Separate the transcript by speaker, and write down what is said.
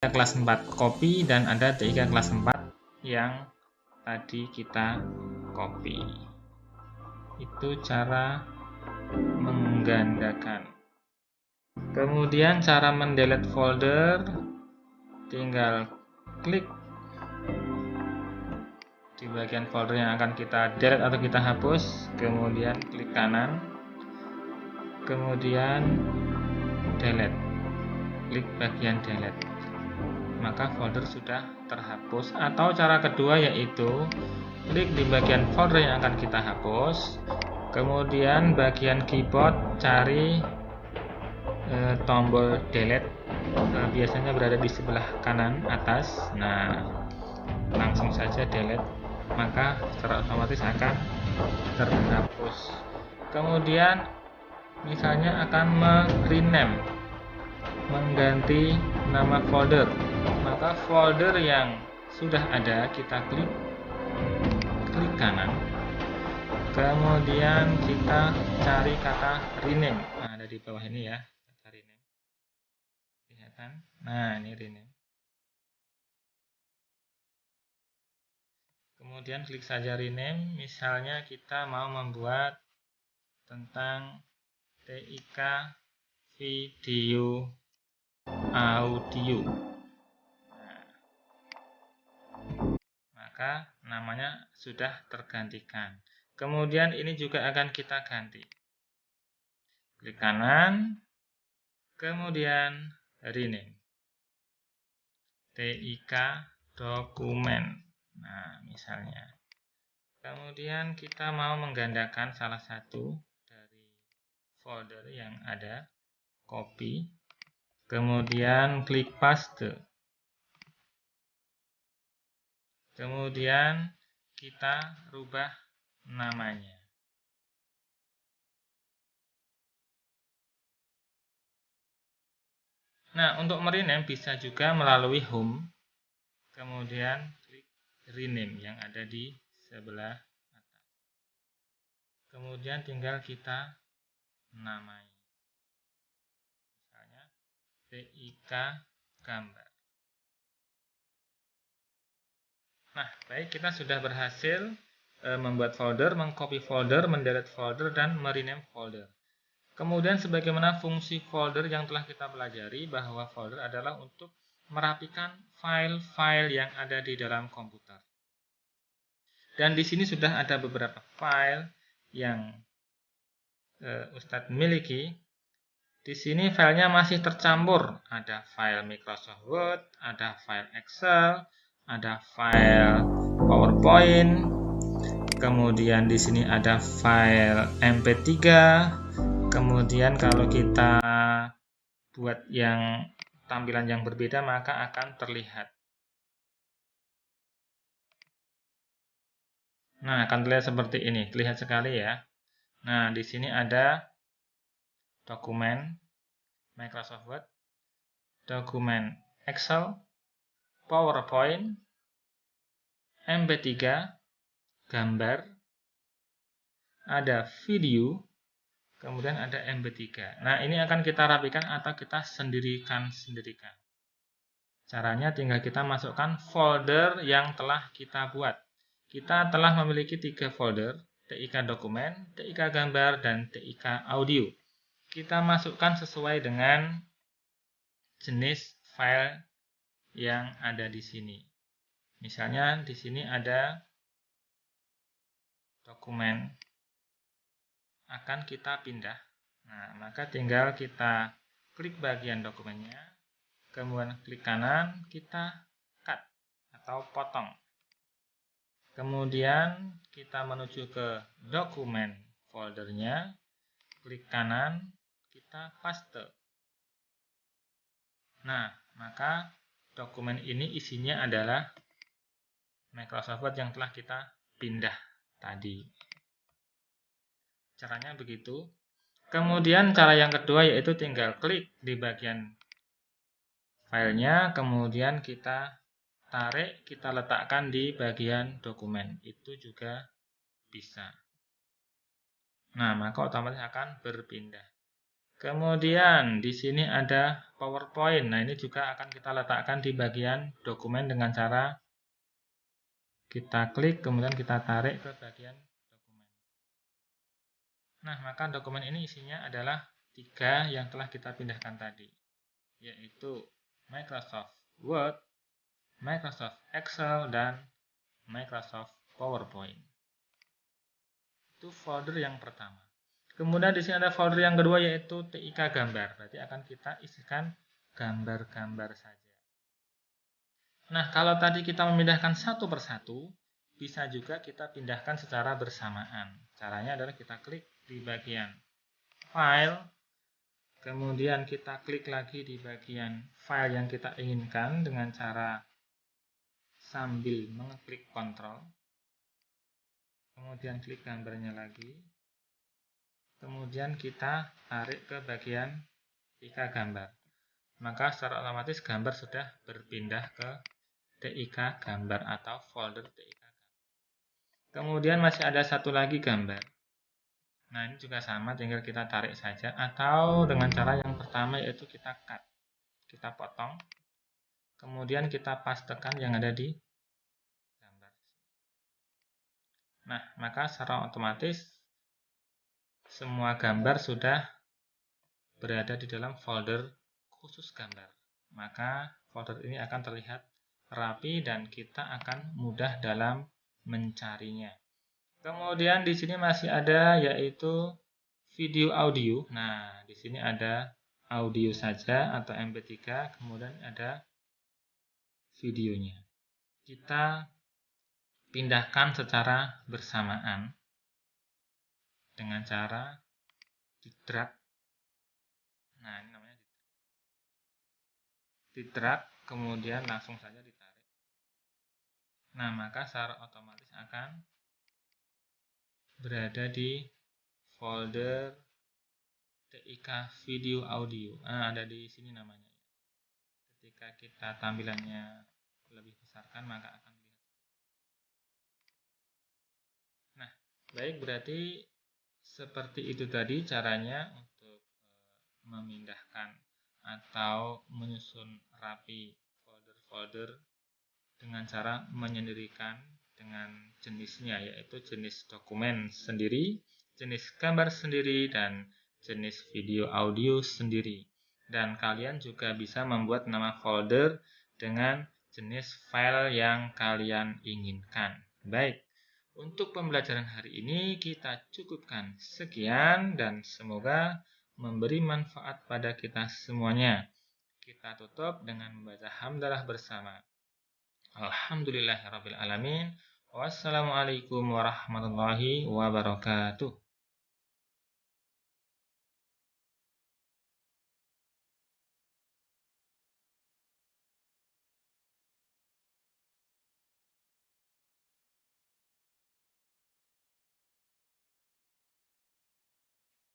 Speaker 1: kelas 4 copy dan ada TIK kelas 4 yang tadi kita copy. Itu cara menggandakan. Kemudian cara mendelete folder, tinggal klik di bagian folder yang akan kita delete atau kita hapus, kemudian klik kanan, kemudian delete, klik bagian delete, maka folder sudah terhapus. Atau cara kedua yaitu klik di bagian folder yang akan kita hapus, kemudian bagian keyboard cari tombol delete, biasanya berada di sebelah kanan atas. Nah, langsung saja delete, maka secara otomatis akan terhapus. Kemudian misalnya akan rename, mengganti nama folder, maka folder yang sudah ada kita klik kanan, kemudian kita cari kata rename. Nah, ada di bawah ini ya, kata rename, kelihatan. Nah, ini rename. Kemudian klik saja rename, misalnya kita mau membuat tentang TIK video audio. Nah, maka namanya sudah tergantikan. Kemudian ini juga akan kita ganti. Klik kanan, kemudian rename, TIK dokumen. Nah, misalnya. Kemudian kita mau menggandakan salah satu dari folder yang ada, copy, kemudian klik paste, kemudian kita rubah namanya. Nah, untuk merename bisa juga melalui home, kemudian klik rename yang ada di sebelah atas. Kemudian tinggal kita namai. Misalnya TIK gambar. Nah, baik, kita sudah berhasil membuat folder, mengcopy folder, mendelete folder, dan merename folder. Kemudian sebagaimana fungsi folder yang telah kita pelajari, bahwa folder adalah untuk merapikan file-file yang ada di dalam komputer. Dan di sini sudah ada beberapa file yang Ustadz miliki. Di sini filenya masih tercampur. Ada file Microsoft Word, ada file Excel, ada file PowerPoint. Kemudian di sini ada file MP3. Kemudian kalau kita buat yang tampilan yang berbeda, maka akan terlihat. Nah, akan terlihat seperti ini. Terlihat sekali ya. Nah, di sini ada dokumen Microsoft Word, dokumen Excel, PowerPoint, MP3, gambar, ada video, kemudian ada MP3. Nah, ini akan kita rapikan atau kita sendirikan. Caranya tinggal kita masukkan folder yang telah kita buat. Kita telah memiliki 3 folder, TIK dokumen, TIK gambar, dan TIK audio. Kita masukkan sesuai dengan jenis file yang ada di sini. Misalnya di sini ada dokumen, akan kita pindah. Nah, maka tinggal kita klik bagian dokumennya, kemudian klik kanan, kita cut atau potong. Kemudian kita menuju ke dokumen foldernya, klik kanan, kita paste. Nah, maka dokumen ini isinya adalah Microsoft Word yang telah kita pindah tadi. Caranya begitu. Kemudian cara yang kedua yaitu tinggal klik di bagian filenya, kemudian kita tarik, kita letakkan di bagian dokumen. Itu juga bisa. Nah, maka otomatis akan berpindah. Kemudian di sini ada PowerPoint. Nah, ini juga akan kita letakkan di bagian dokumen dengan cara kita klik, kemudian kita tarik ke bagian dokumen. Nah, maka dokumen ini isinya adalah 3 yang telah kita pindahkan tadi, yaitu Microsoft Word, Microsoft Excel, dan Microsoft PowerPoint. Itu folder yang pertama. Kemudian di sini ada folder yang kedua, yaitu TIK gambar. Berarti akan kita isikan gambar-gambar saja. Nah, kalau tadi kita memindahkan satu persatu, bisa juga kita pindahkan secara bersamaan. Caranya adalah kita klik di bagian File, kemudian kita klik lagi di bagian file yang kita inginkan dengan cara sambil mengeklik Ctrl, kemudian klik gambarnya lagi, kemudian kita tarik ke bagian TIK gambar. Maka secara otomatis gambar sudah berpindah ke TIK gambar atau folder TIK gambar. Kemudian masih ada satu lagi gambar. Nah, ini juga sama, tinggal kita tarik saja, atau dengan cara yang pertama, yaitu kita cut. Kita potong, kemudian kita pastekan yang ada di gambar. Nah, maka secara otomatis semua gambar sudah berada di dalam folder khusus gambar. Maka folder ini akan terlihat rapi dan kita akan mudah dalam mencarinya. Kemudian di sini masih ada yaitu video audio. Nah, di sini ada audio saja atau MP3, kemudian ada videonya. Kita pindahkan secara bersamaan dengan cara di-drag. Nah, ini namanya di-drag, kemudian langsung saja ditarik. Nah, maka secara otomatis akan berada di folder TIK video audio. Nah, ada di sini namanya. Ketika kita tampilannya lebih besarkan, maka akan lihat. Nah, baik, berarti seperti itu tadi caranya untuk memindahkan atau menyusun rapi folder-folder dengan cara menyendirikan dengan jenisnya, yaitu jenis dokumen sendiri, jenis gambar sendiri, dan jenis video audio sendiri. Dan kalian juga bisa membuat nama folder dengan jenis file yang kalian inginkan. Baik, untuk pembelajaran hari ini kita cukupkan sekian dan semoga memberi manfaat pada kita semuanya. Kita tutup dengan membaca hamdalah bersama. Alhamdulillahirabbil alamin. Wassalamualaikum warahmatullahi wabarakatuh.